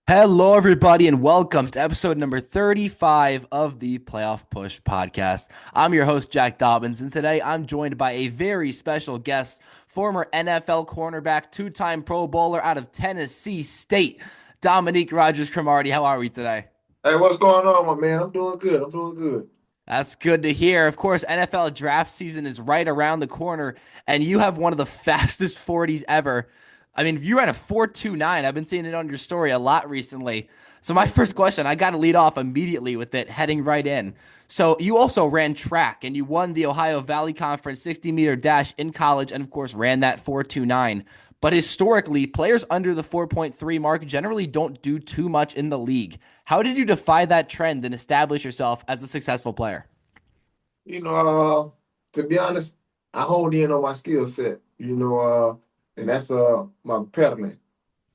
Hello, everybody, and welcome to episode number 35 of the Playoff Push podcast. I'm your host, Jack Dobbins, and today I'm joined by a very special guest, former NFL cornerback, two-time Pro Bowler out of Tennessee State, Dominique Rodgers-Cromartie. How are we today? Hey, what's going on, my man? I'm doing good. I'm doing good. That's good to hear. Of course, NFL draft season is right around the corner, and you have one of the fastest 40s ever. I mean, you ran a 4.29. I've been seeing it on your story a lot recently. So, my first question, I got to lead off immediately with it, heading right in. So, you also ran track and you won the Ohio Valley Conference 60-meter dash in college, and of course, ran that 4.29. But historically, players under the 4.3 mark generally don't do too much in the league. How did you defy that trend and establish yourself as a successful player? You know, to be honest, I honed in on my skill set. And that's my impediment.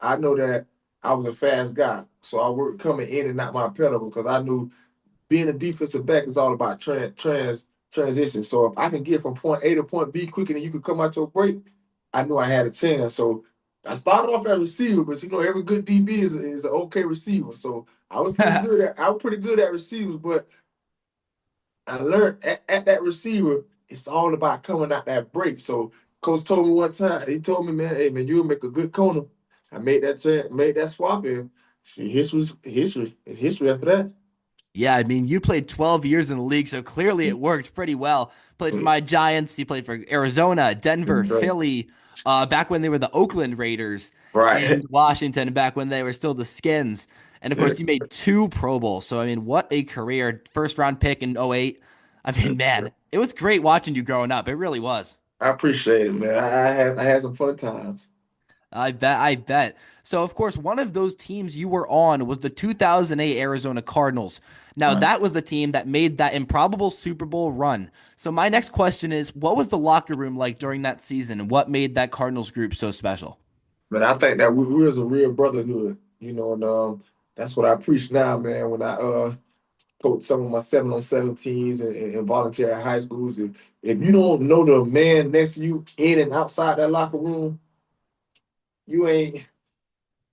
I know that I was a fast guy, so I worked coming in and out my pedal because I knew being a defensive back is all about transition. So if I can get from point A to point B quicker than you could come out your break, I knew I had a chance. So I started off as receiver, but every good DB is an okay receiver. So I was pretty good at receivers, but I learned at that receiver, it's all about coming out that break. So coach told me one time, he told me, man, hey man, you'll make a good corner. I made that swap in. History. It's history after that. Yeah, I mean, you played 12 years in the league, so clearly it worked pretty well. Played for my Giants, you played for Arizona, Denver, Right. Philly, back when they were the Oakland Raiders, Right. and Washington back when they were still the Skins. And of course, you made two Pro Bowls. So, I mean, what a career. First round pick in '08. I mean, man, it was great watching you growing up. It really was. I appreciate it, man. I had some fun times. I bet. I bet. So, of course, one of those teams you were on was the 2008 Arizona Cardinals. Now, Right. that was the team that made that improbable Super Bowl run. So, my next question is, what was the locker room like during that season, and what made that Cardinals group so special? But I think that we was a real brotherhood, and that's what I preach now, man. When I coach some of my 7-on-7 teams and volunteer at high schools, if you don't know the man next to you in and outside that locker room, you ain't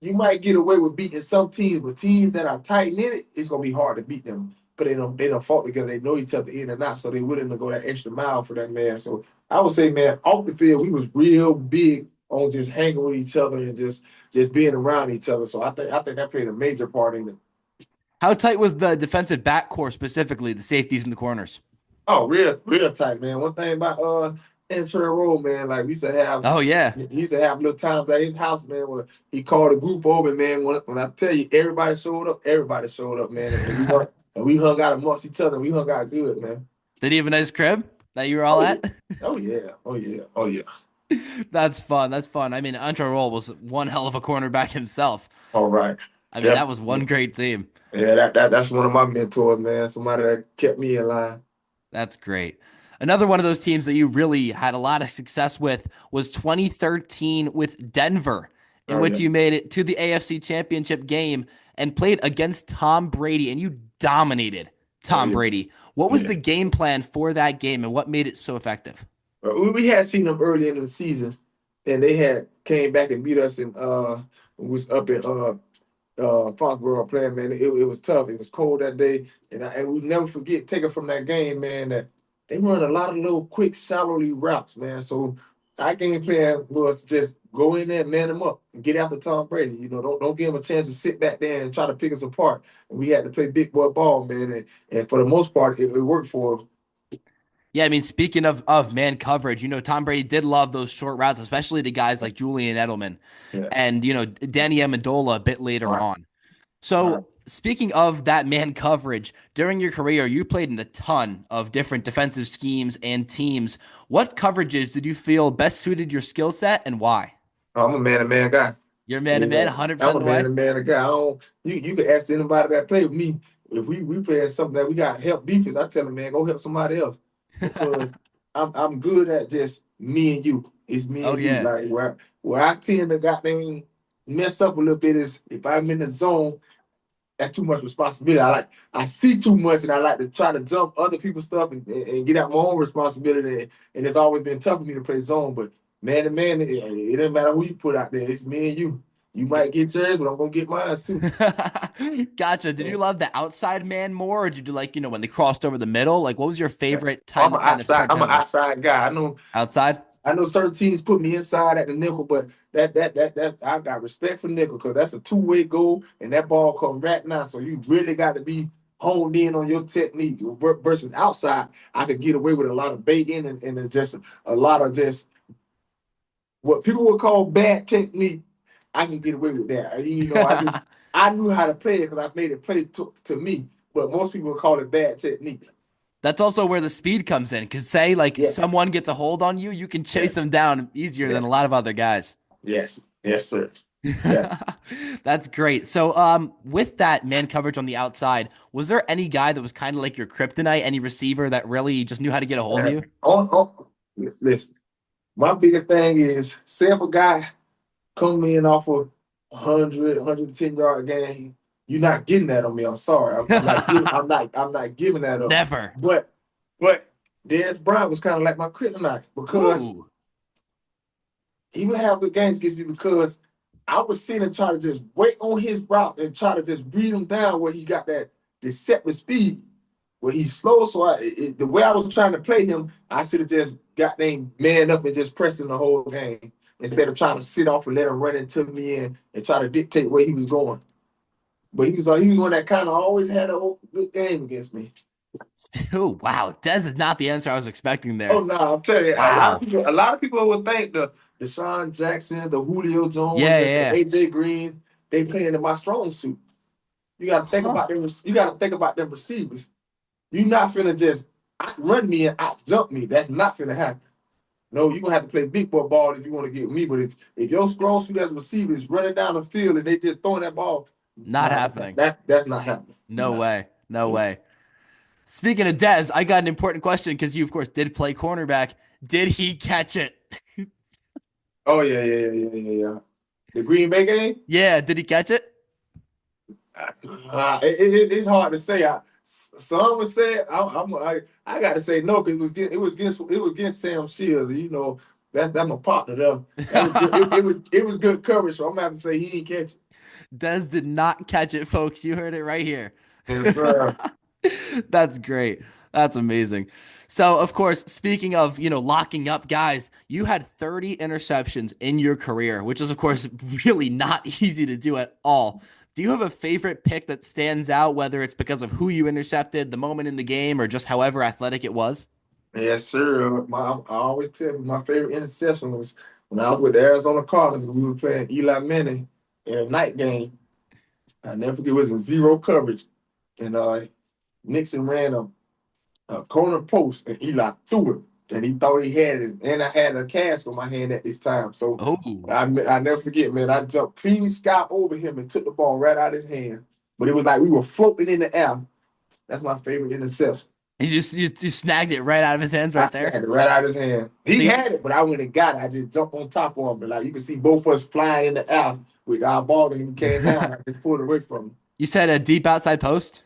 you might get away with beating some teams, but teams that are tight knit, it's gonna be hard to beat them. Because they don't fought together, they know each other in and out, so they willing to go that extra mile for that man. So I would say, man, off the field, we was real big on just hanging with each other and just being around each other. So I think that played a major part in it. How tight was the defensive back core specifically, the safeties and the corners? Oh, real tight, man. One thing about Entry Road, man, like Oh, yeah. he used to have little times at his house, man, where he called a group over, man. When I tell you everybody showed up, man, and we hung out amongst each other. We hung out good, man. Did he have a nice crib that you were Oh all yeah, at? oh yeah, oh yeah, oh yeah. That's fun. That's fun. I mean, Antrel Roll was one hell of a cornerback himself. All right, I mean, yep, that was one great team. yeah. That's one of my mentors, man. Somebody that kept me in line. That's great. Another one of those teams that you really had a lot of success with was 2013 with Denver, in Oh which yeah, you made it to the AFC Championship game and played against Tom Brady, and you dominated oh Tom yeah, Brady. What was yeah. the game plan for that game, and what made it so effective? We had seen them early in the season, and they had came back and beat us and was up in Foxborough playing, man. It was tough. It was cold that day, and we never forget taking from that game, man. That they run a lot of little quick, shallowly routes, man. So our game plan was just go in there, man them up, and get after Tom Brady. Don't give him a chance to sit back there and try to pick us apart. And we had to play big boy ball, man. And for the most part, it worked for us. Yeah, I mean, speaking of man coverage, Tom Brady did love those short routes, especially to guys like Julian Edelman Yeah. and Danny Amendola a bit later All right. on. All right. So, speaking of that man coverage, during your career, you played in a ton of different defensive schemes and teams. What coverages did you feel best suited your skill set and why? I'm a man-to-man guy. You're man to Yeah, man, I'm 100% a the way. man-to-man guy. You can ask anybody that play with me if we playing something that we got help defense. I tell them, man, go help somebody else because I'm good at just me and you. It's me Oh, and you. yeah. Like where I tend to goddamn mess up a little bit is if I'm in the zone. That's too much responsibility. I see too much and I like to try to jump other people's stuff and get out my own responsibility. And it's always been tough for me to play zone. But man to man, it doesn't matter who you put out there. It's me and you. You might get yours, but I'm gonna get mine too. Gotcha. Did you So, love the outside man more, or did you like, when they crossed over the middle? Like, what was your yeah. favorite time to kind of I'm an pretend role? outside guy. I know Outside? I know certain teams put me inside at the nickel, but that I got respect for nickel because that's a two-way goal and that ball come right now. So you really got to be honed in on your technique versus outside. I could get away with a lot of baiting and just a lot of just what people would call bad technique. I can get away with that. I knew how to play it because I made it play to me. But most people would call it bad technique. That's also where the speed comes in. Because say like Yes, someone gets a hold on you, you can chase yes, them down easier than yes, a lot of other guys. yes, sir. Yeah. That's great. So, with that man coverage on the outside, was there any guy that was kind of like your kryptonite, any receiver that really just knew how to get a hold of you? On, listen, my biggest thing is say if a guy come in off of 100, 110-yard game, you're not getting that on me. I'm sorry. I'm not giving that up. Never. But Darius Bryant was kind of like my kryptonite because Ooh. he would have good games against me because I was seeing him try to just wait on his route and try to just read him down where he got that deceptive speed. Where he's slow, so the way I was trying to play him, I should have just got them man up and just pressed him the whole game instead of trying to sit off and let him run into me and try to dictate where he was going. But he was one that kind of always had a good game against me. Oh, wow. Dez is not the answer I was expecting Oh there. no, I'm telling you, Wow. a lot of people would think the Deshaun Jackson, the Julio Yeah, Jones, and the yeah. AJ Green, they playing in my strong suit. You got to think Huh. about them. You got to think about them receivers. You not finna just run me and out jump me. That's not finna happen. No, you're gonna have to play big boy ball if you want to get me. But if your strong suit as a receiver is running down the field and they just throwing that ball, Not nah, happening. that's not happening. No Nah. way. No way. Speaking of Dez, I got an important question because you, of course, did play cornerback. Did he catch it? Oh yeah. The Green Bay game. Yeah, did he catch it? It's hard to say. Some would say I got to say no because it was against Sam Shields. You know that's my partner there. That was good. It was good coverage. So I'm gonna have to say he didn't catch it. Dez did not catch it, folks. You heard it right here. Yes, sir. That's great. That's amazing. So, of course, speaking of, locking up guys, you had 30 interceptions in your career, which is, of course, really not easy to do at all. Do you have a favorite pick that stands out, whether it's because of who you intercepted, the moment in the game, or just however athletic it was? Yes, sir. I always tell you my favorite interception was when I was with the Arizona Cardinals and we were playing Eli Manning in a night game. I never forget it was in zero coverage. And Nixon ran a corner post and Eli threw it. And he thought he had it. And I had a cast on my hand at this time. So Oh, I never forget, man. I jumped clean sky over him and took the ball right out of his hand. But it was like we were floating in the air. That's my favorite interception. you snagged it right out of his hands I right there. snagged it right out of his hand. So He had it, but I went and got it. I just jumped on top of him. But like you can see both of us flying in the air with our ball and he came down. I just pulled it away from him. you said a deep outside post?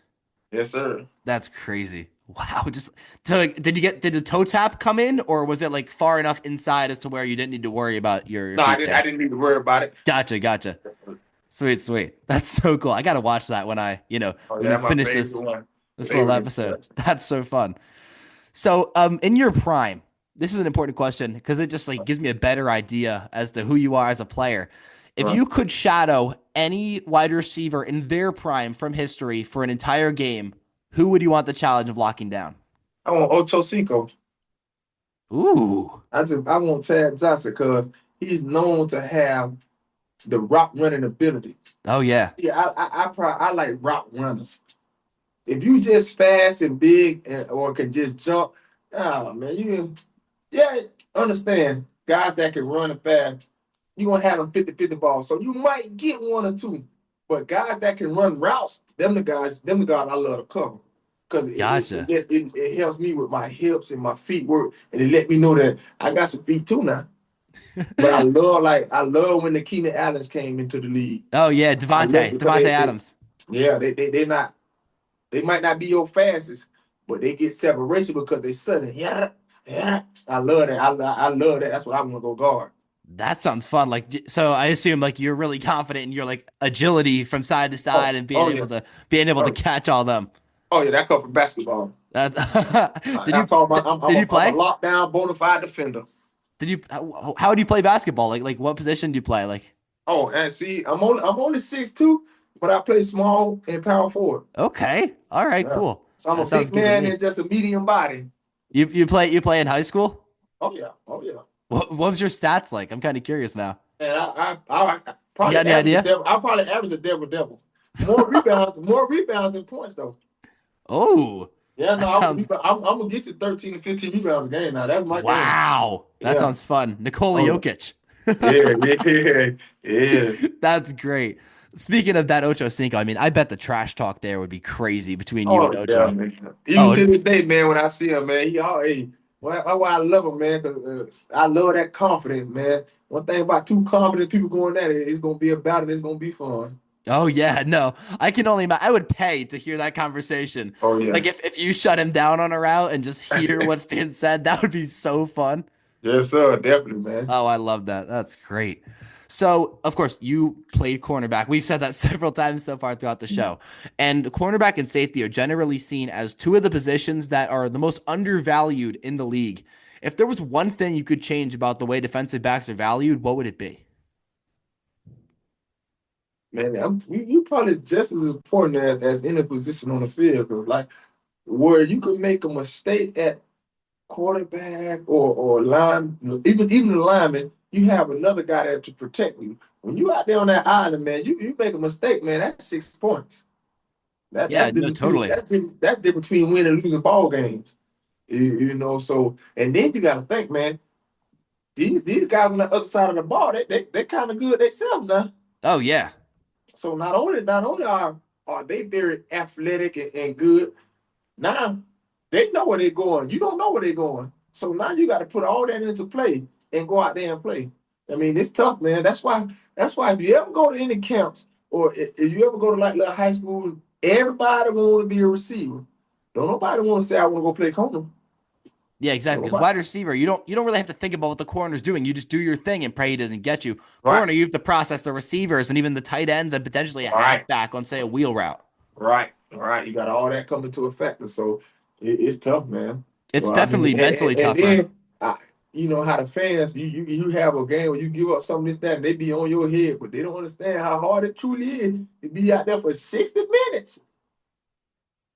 Yes, sir. That's crazy. Wow. Just so like, did the toe tap come in, or was it like far enough inside as to where you didn't need to worry about your No, feet I there? didn't need to worry about it. Gotcha. Sweet, sweet. That's so cool. I gotta watch that when Oh, when yeah, we that's my finish favorite one. this little Favorite episode. interception. That's so fun. So, in your prime, this is an important question because it just like gives me a better idea as to who you are as a player. If Right. you could shadow any wide receiver in their prime from history for an entire game, who would you want the challenge of locking down? I want Ocho Cinco. Ooh. I want Chad Johnson because he's known to have the route running ability. Oh yeah. Yeah, I like route runners. If you just fast and big or can just jump, oh man, yeah, understand guys that can run and fast, you're gonna have them 50-50 balls. So you might get one or two. But guys that can run routes, them the guys I love to cover. Because Gotcha. it helps me with my hips and my feet work. And it let me know that I got some feet too now. But I love when the Keenan Allens came into the league. Oh yeah, I love it because Devontae Adams. yeah, they might not be your fastest, but they get separation because they sudden. Yeah. I love that. I love that. That's what I'm gonna go guard. That sounds fun. So I assume like you're really confident in your like agility from side to Oh, side and oh yeah, being able to oh, catch all them. oh yeah, that comes from basketball. That did I you call my I'm did I'm a, you I'm a play? lockdown bona fide defender. Did you how do you play basketball? Like what position do you play? Like Oh, and see, I'm only 6'2", but I play small and power forward. okay, all right, Yeah. cool. So I'm That a sounds big good to man me. and just a medium body. You play in high school? Oh yeah, oh yeah. What was your stats like? I'm kind of curious now. And I You probably got any average a idea? double. I probably average a double. More rebounds than points though. Oh, Yeah, no, that sounds I'm gonna get you 13 to 15 rebounds a game now. That's my game. wow. That Yeah. sounds fun. Nikola Oh yeah. Jokic. Yeah, yeah, yeah. That's great. Speaking of that Ocho Cinco, I mean, I bet the trash talk there would be crazy between you and Oh yeah, Ocho. man. Even Oh, to this day, man, when I see him, man, hey, well, that's why I love him, man, because I love that confidence, man. One thing about two confident people going at it, it's gonna be about it. It's gonna be fun. oh yeah, no. I can only I would pay to hear that conversation. Oh Like yeah. if you shut him down on a route and just hear what's being said, that would be so fun. Yes, sir. Definitely, man. Oh, I love that. That's great. So, of course, you played cornerback. We've said that several times so far throughout the show. And cornerback and safety are generally seen as two of the positions that are the most undervalued in the league. If there was one thing you could change about the way defensive backs are valued, what would it be? Man, you probably just as important as any position on the field, because like where you could make a mistake at quarterback or line, even the lineman, you have another guy there to protect you. When you out there on that island, man, you make a mistake, man, that's 6 points. Yeah, That's the no, between totally. that's the between winning and losing ball games. So and then you gotta think, man, these guys on the other side of the ball, they kind of good themselves now. Oh, yeah. So not only are they very athletic and good, now they know where they're going. You don't know where they're going. So now you got to put all that into play and go out there and play. I mean, it's tough, man. That's why if you ever go to any camps or if you ever go to like little high school, everybody want to be a receiver. Don't nobody want to say I want to go play corner. Yeah, Don't exactly. Because nobody. wide receiver, you don't really have to think about what the corner's doing. You just do your thing and pray he doesn't get you. Right, Corner, you have to process the receivers and even the tight ends and potentially a right, halfback on, say, a wheel route. right. You got all that coming to a factor. So it's tough, man. It's So I mean, definitely mentally and tougher. then you know how the fans you have a game where you give up some of this that and they be on your head, but they don't understand how hard it truly is to be out there for 60 minutes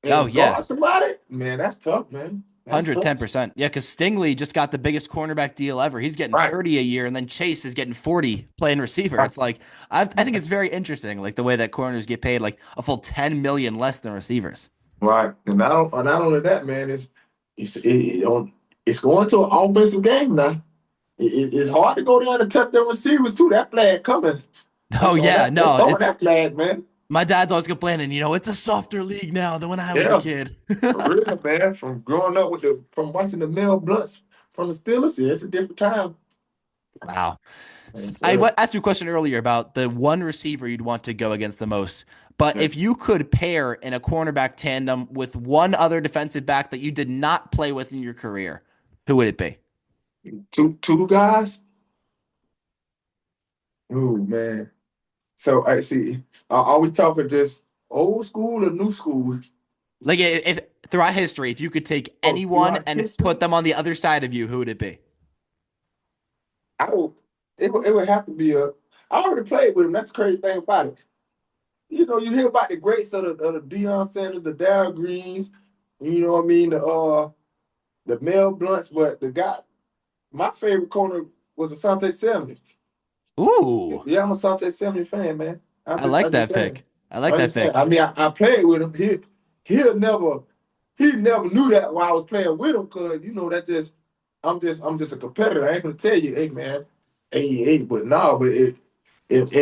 Oh, and yeah. guard somebody. Man, that's tough, man. That's tough. 110%. Yeah, because Stingley just got the biggest cornerback deal ever. He's getting Right. 30 a year, and then Chase is getting 40 playing receiver. Right. It's like I think it's very interesting, like the way that corners get paid like a full 10 million less than receivers. Right. And not only that, man, it's going to an offensive game now. It's hard to go down and touch them receivers too. That flag coming. Oh On yeah, that, they no, throwing it's that flag, man. my dad's always complaining, it's a softer league now than when I was a Yeah. kid. For real, man. From growing up from watching the Mel Blunts from the Steelers, yeah, it's a different time. Wow. Yes, sir. Asked you a question earlier about the one receiver you'd want to go against the most. But Yeah. if you could pair in a cornerback tandem with one other defensive back that you did not play with in your career, who would it be? Two guys. Oh man. So I see. Are we talking just old school or new school? Like if throughout history, if you could take Oh, anyone throughout and history, put them on the other side of you, who would it be? I would. It would have to be a. I already played with him. That's the crazy thing about it. You hear about the greats of the Deion Sanders, the Darryl Greens. You know what I mean? The Mel Blunts, but my favorite corner was Asante Samuel. Ooh, Yeah, I'm a Asante Samuel fan, man. I'm I just, like I'm just that saying. pick. I like I'm that just saying. pick. I mean, I played with him. He'll never, he never knew that while I was playing with him, because that just, I'm just a competitor. I ain't gonna tell you, hey man, hey, but no, but it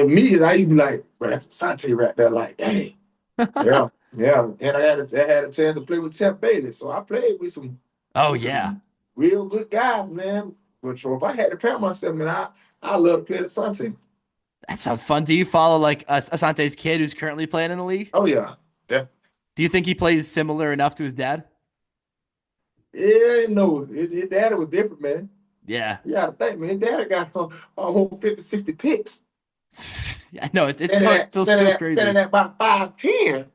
me, and I used to be like, bro, that's Asante right there, like, hey, yeah, yeah. And I had a chance to play with Champ Bailey, so I played with some Oh with yeah, some real good guys, man. But so if I had to pair myself, man, I love to play the Asante. that sounds fun. Do you follow like Asante's kid who's currently playing in the league? Oh yeah, yeah, Do you think he plays similar enough to his dad? yeah. No, his dad was different, man. Yeah. You gotta think, man. Dad got almost 50, 60 picks. Yeah, no, it's so Standing crazy. at about 5'10".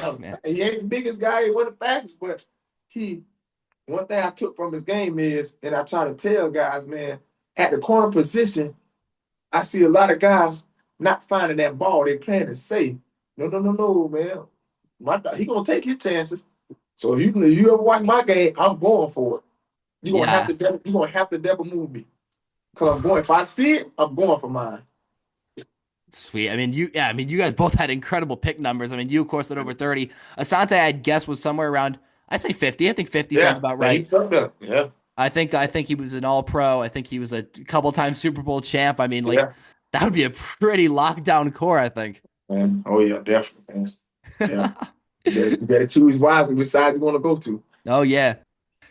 Now, Man. he ain't the biggest guy, he wasn't the fastest, but he one thing I took from his game is, and I try to tell guys, man, at the corner position, I see a lot of guys not finding that ball. They playing it safe. No, no, no, no, man. He gonna take his chances. So if you ever watch my game, I'm going for it. Yeah. You're gonna have to double move me. Cause I'm going. If I see it, I'm going for mine. Sweet. I mean, yeah, I mean, you guys both had incredible pick numbers. I mean, you, of course, at over 30. Asante, I'd guess, was somewhere around, I'd say 50. I think 50 sounds Yeah, about yeah, right. he's up there. Yeah, I think he was an all pro. I think he was a couple times Super Bowl champ. I mean, like, yeah, that would be a pretty lockdown core, I think. man. Oh yeah, definitely, man. Yeah, you better choose wisely which side you want to go to. Oh, yeah.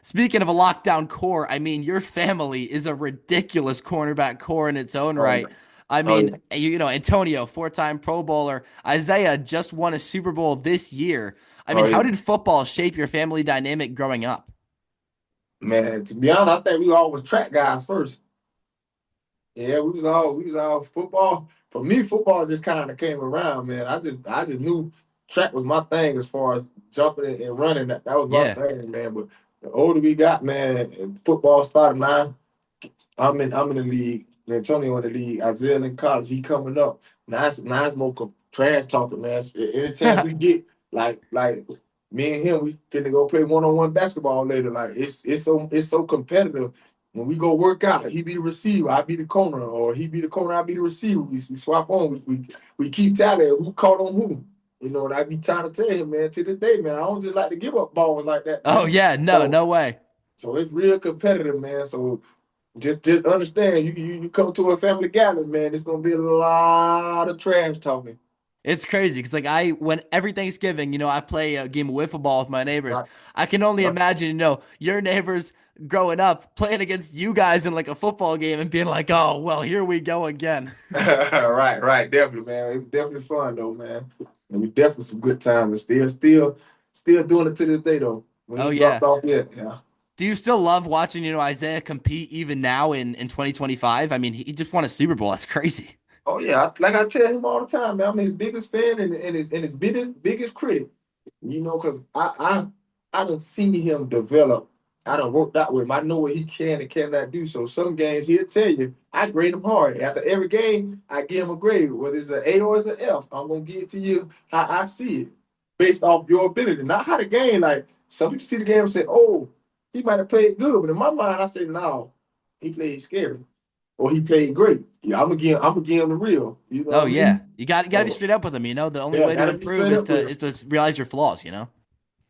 Speaking of a lockdown core, I mean, your family is a ridiculous cornerback core in its own Oh yeah, right. I oh mean, yeah, Antonio, four-time Pro Bowler. Isaiah just won a Super Bowl this year. I mean, oh how yeah. did football shape your family dynamic growing up? Man, to be honest, I think we all was track guys first. Yeah, we was all football. For me, football just kind of came around, man. I just knew track was my thing as far as jumping and running. That was my Yeah. thing, man. But the older we got, man, and football started now. I'm in the league. Antonio in the league. Isaiah in college. He coming up. Now it's more trash talking, man. Anytime we get like me and him, we finna go play one-on-one basketball later. Like it's so competitive. When we go work out, he be the receiver, I be the corner, or he be the corner, I be the receiver. We swap on. We keep tally of who caught on who. You know, and I be trying to tell him, man, to this day, man, I don't just like to give up balls like that, Oh, man. yeah. No, So no way. so it's real competitive, man. So just understand, you come to a family gathering, man. It's gonna be a lot of trash talking. It's crazy because, like, when every Thanksgiving, I play a game of wiffle ball with my neighbors. Right. I can only Right. imagine, your neighbors growing up playing against you guys in like a football game and being like, oh, well, here we go again. Right, right, definitely, man. It was definitely fun though, man. And we definitely some good times, and still doing it to this day though. We Oh, ain't dropped yeah. off yet. Yeah. Do you still love watching, Isaiah compete even now in 2025? I mean, he just won a Super Bowl. That's crazy. Oh yeah, like I tell him all the time, man. I'm his biggest fan and his biggest critic. You know, because I don't see him develop. I don't work out with him. I know what he can and cannot do. So some games he'll tell you, I grade him hard. After every game, I give him a grade, whether it's an A or it's an F. I'm gonna give it to you how I see it, based off your ability, not how the game. Like some people see the game and say, "Oh, he might have played good," but in my mind, I say, "No, he played scary, or he played great." Yeah, I'm gonna give him the real. You know Oh, what I yeah. mean? You got to be So straight up with him. The only yeah, way to gotta be improve straight is up to with him. is to realize your flaws. All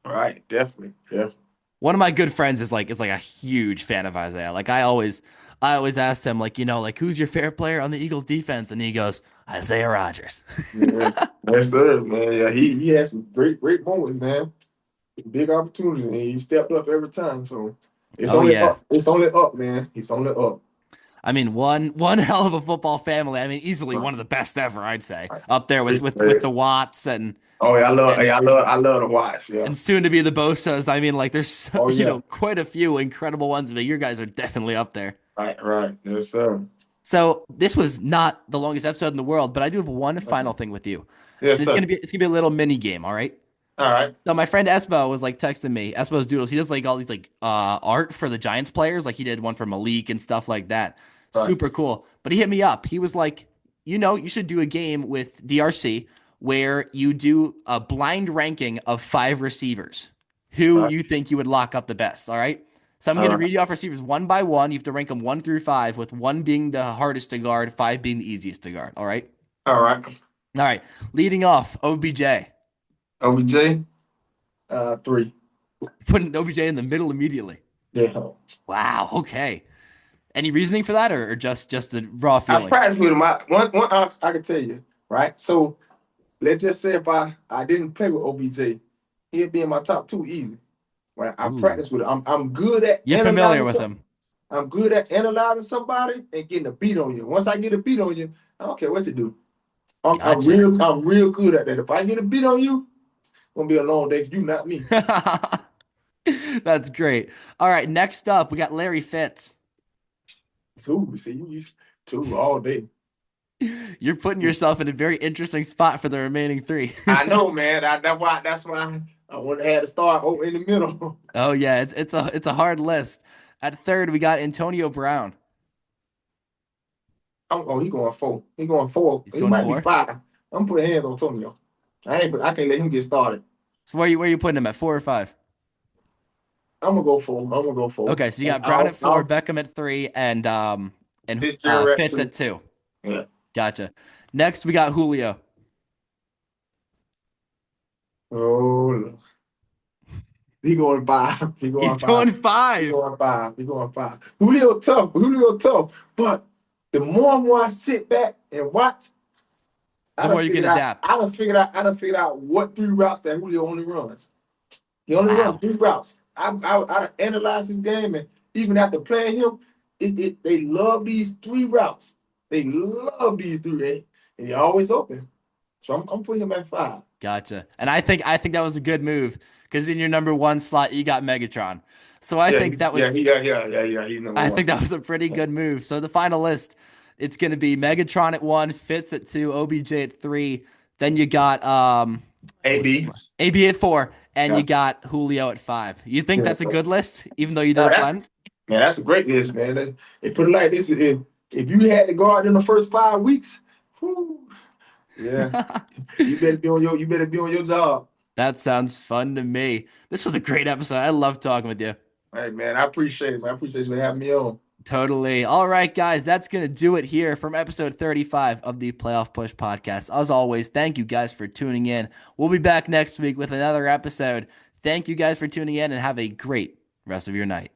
right, definitely, yeah. One of my good friends is like a huge fan of Isaiah. Like I always ask him like who's your favorite player on the Eagles defense, and he goes Isaiah Rodgers. Yeah, that's good, man. Yeah, he had some great moments, man. Big opportunities, and he stepped up every time. So it's Oh, only yeah. up. It's only up, man. It's only up. I mean, one hell of a football family. I mean, easily Right, one of the best ever, I'd say. right. Up there with Great with with player. the Watts and Oh yeah, and I love to watch. Yeah. and soon to be the Bosas. I mean, like there's Oh yeah. quite a few incredible ones, but your guys are definitely up there. Right, right. Yes, sir. So this was not the longest episode in the world, but I do have one final thing with you. Yes, This is sir. gonna be it's gonna be a little mini game, all right? All right. So my friend Espo was like texting me. Espo's Doodles. He does like all these like art for the Giants players. Like he did one for Malik and stuff like that. Super Right. cool. But he hit me up. He was like, you should do a game with DRC where you do a blind ranking of 5 receivers who Right. you think you would lock up the best. All right. So I'm All going to right. read you off receivers one by one. You have to rank them 1 through 5, with one being the hardest to guard, 5 being the easiest to guard. All right. All right. All right. Leading off, OBJ. OBJ. 3. Putting OBJ in the middle immediately. Yeah. Wow. Okay. Any reasoning for that, or just the raw I feeling? practiced with him. I can tell you. Right. So let's just say if I didn't play with OBJ, he'd be in my top 2 easy. Right. I Ooh, practice with him. I'm good at you're familiar analyzing with something. him. I'm good at analyzing somebody and getting a beat on you. Once I get a beat on you, I don't care what you do. Gotcha. I'm real good at that. If I get a beat on you, it's gonna be a long day for you, not me. That's great. All right, next up, we got Larry Fitz. Two, see, you used two all day. You're putting yourself in a very interesting spot for the remaining three. I know, man. That's why I want to have to start in the middle. Oh yeah, it's a hard list. At third, we got Antonio Brown. Oh, he going four. He going four. He's He going might be four. five. I'm putting hands on Antonio. I can't let him get started. So where you putting him at, 4 or 5? I'm gonna go four. I'm gonna go four. Okay, so you And got Brown at four, I'll Beckham at three, and Fitzgerald at Fitz two. at two. Yeah. Gotcha. Next, we got Julio. Oh, he going five. He He's going five. going He five. going five. He going five. Julio tough. Julio tough. But the more and more I sit back and watch, The more you can adapt. I done figured out what three routes that Julio only runs. He only runs Wow. three routes. I analyzed his game, and even after playing him, they love these three routes. They love these three, and you're always open. So I'm putting him at five. Gotcha. And I think that was a good move because in your number one slot you got Megatron. So I Yeah, think that was He's number I one. think that was a pretty good move. So the final list, it's gonna be Megatron at one, Fitz at two, OBJ at three. Then you got what's AB. AB at four, and you Yeah, got Julio at five. You think yeah. that's a So good list, even though you did now a that blend? man, that's a great list, man. They put it like this: if you had to guard in the first 5 weeks, whew, yeah, you better be on your job. That sounds fun to me. This was a great episode. I love talking with you. Hey man, I appreciate it, man. I appreciate you for having me on. Totally. All right, guys, that's going to do it here from episode 35 of the Playoff Push podcast. As always, thank you guys for tuning in. We'll be back next week with another episode. Thank you guys for tuning in and have a great rest of your night.